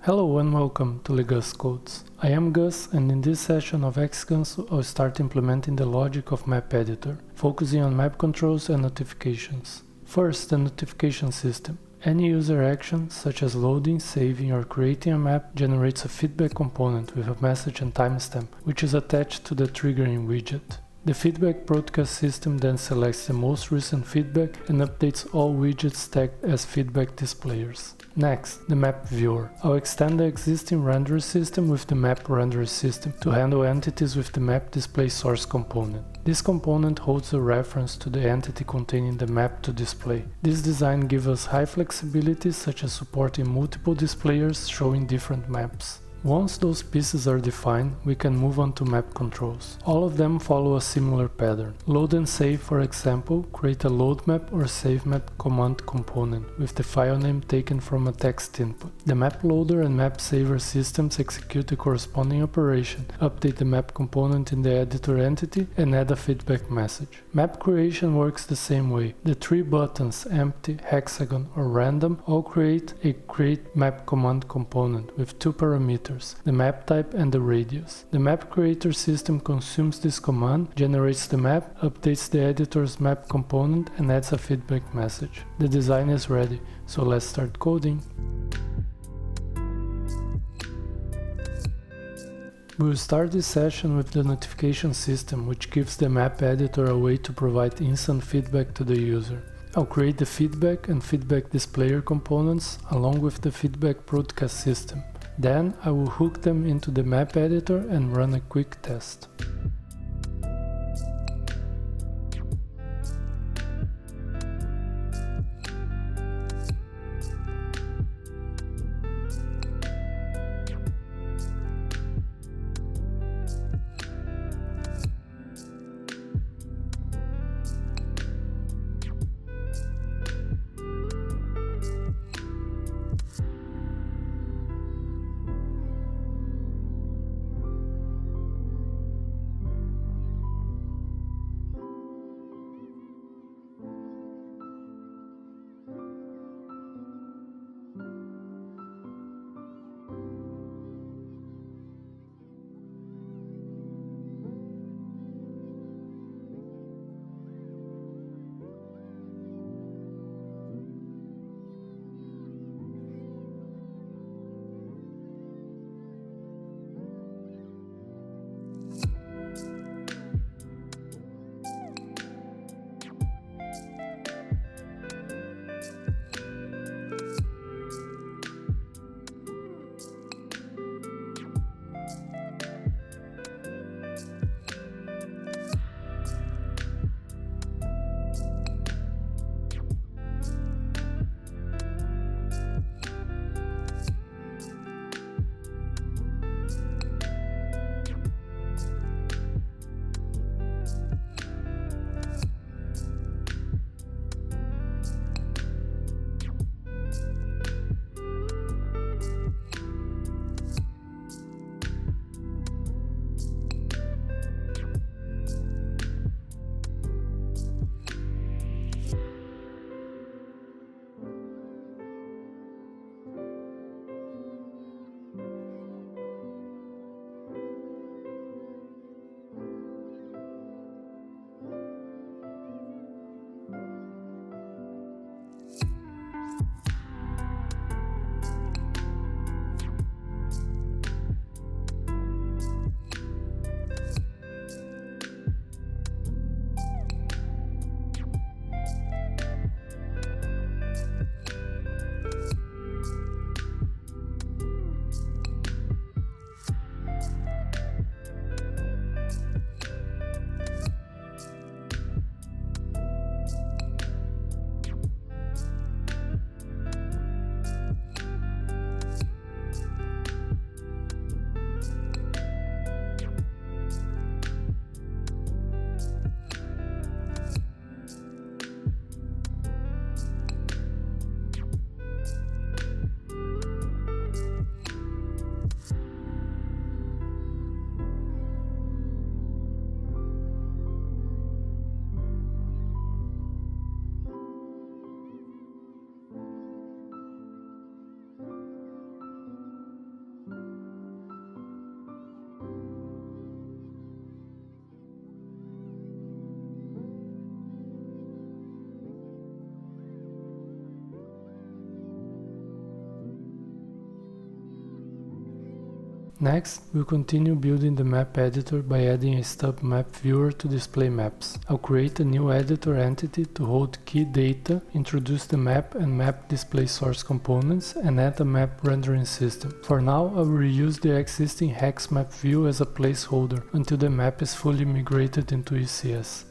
Hello and welcome to the Gus Codes. I am Gus, and in this session of xganso I'll start implementing the logic of map editor, focusing on map controls and notifications. First, the notification system. Any user action, such as loading, saving or creating a map, generates a feedback component with a message and timestamp, which is attached to the triggering widget. The feedback broadcast system then selects the most recent feedback and updates all widgets tagged as feedback displayers. Next, the map viewer. I'll extend the existing renderer system with the map renderer system to handle entities with the map display source component. This component holds a reference to the entity containing the map to display. This design gives us high flexibility, such as supporting multiple displayers showing different maps. Once those pieces are defined, we can move on to map controls. All of them follow a similar pattern. Load and save, for example, create a load map or save map command component with the file name taken from a text input. The map loader and map saver systems execute the corresponding operation, update the map component in the editor entity, and add a feedback message. Map creation works the same way. The three buttons, empty, hexagon, or random, all create a create map command component with two parameters, the map type and the radius. The map creator system consumes this command, generates the map, updates the editor's map component, and adds a feedback message. The design is ready, so let's start coding. We'll start this session with the notification system, which gives the map editor a way to provide instant feedback to the user. I'll create the feedback and feedback displayer components along with the feedback broadcast system. Then I will hook them into the map editor and run a quick test. Next, we'll continue building the map editor by adding a stub map viewer to display maps. I'll create a new editor entity to hold key data, introduce the map and map display source components, and add a map rendering system. For now, I will reuse the existing hex map view as a placeholder until the map is fully migrated into ECS.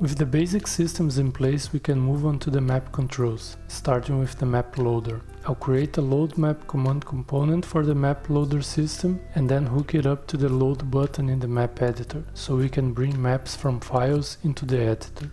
With the basic systems in place, we can move on to the map controls, starting with the map loader. I'll create a load map command component for the map loader system and then hook it up to the load button in the map editor, so we can bring maps from files into the editor.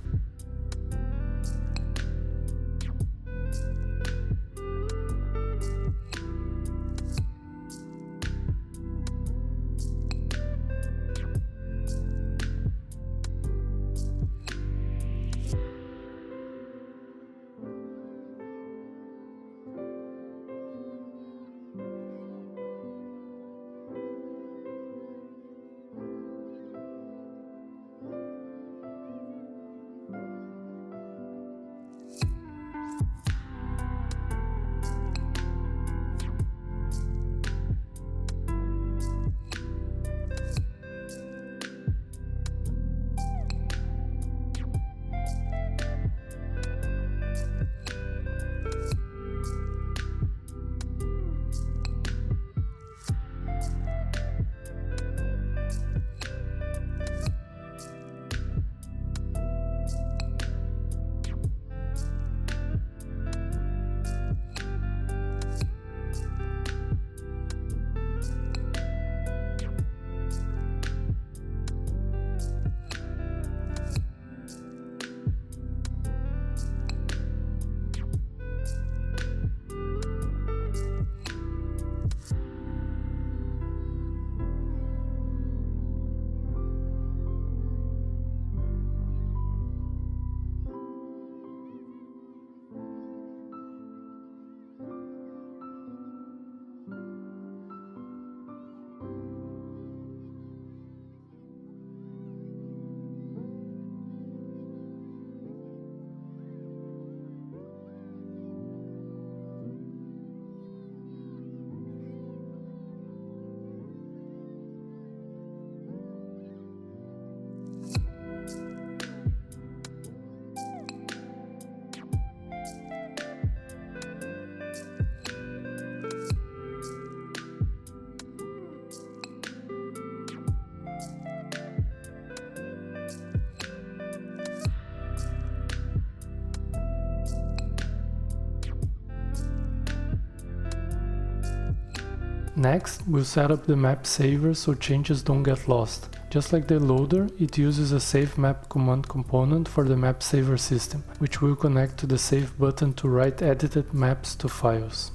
Next, we'll set up the map saver so changes don't get lost. Just like the loader, it uses a save map command component for the map saver system, which will connect to the save button to write edited maps to files.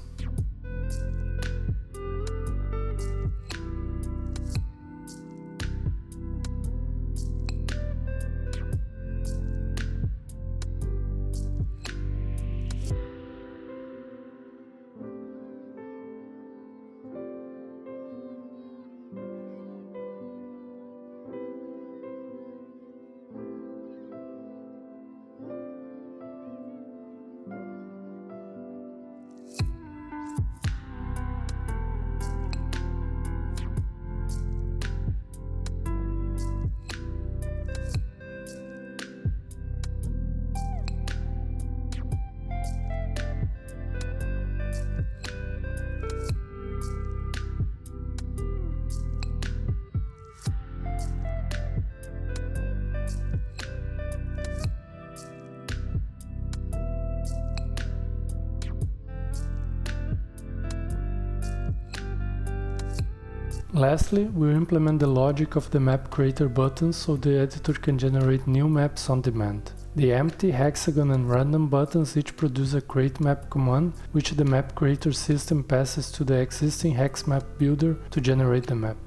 Lastly, we'll implement the logic of the map creator buttons so the editor can generate new maps on demand. The empty, hexagon and random buttons each produce a create map command, which the map creator system passes to the existing hex map builder to generate the map.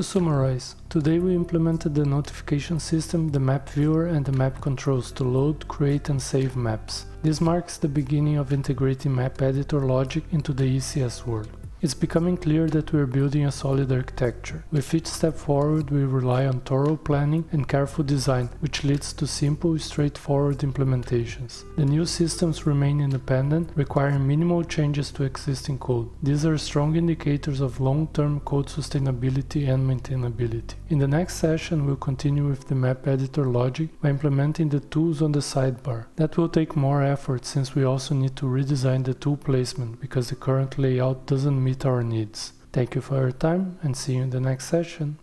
To summarize, today we implemented the notification system, the map viewer and the map controls to load, create and save maps. This marks the beginning of integrating map editor logic into the ECS world. It's becoming clear that we are building a solid architecture. With each step forward, we rely on thorough planning and careful design, which leads to simple, straightforward implementations. The new systems remain independent, requiring minimal changes to existing code. These are strong indicators of long-term code sustainability and maintainability. In the next session, we'll continue with the map editor logic by implementing the tools on the sidebar. That will take more effort since we also need to redesign the tool placement because the current layout doesn't meet our needs. Thank you for your time and see you in the next session.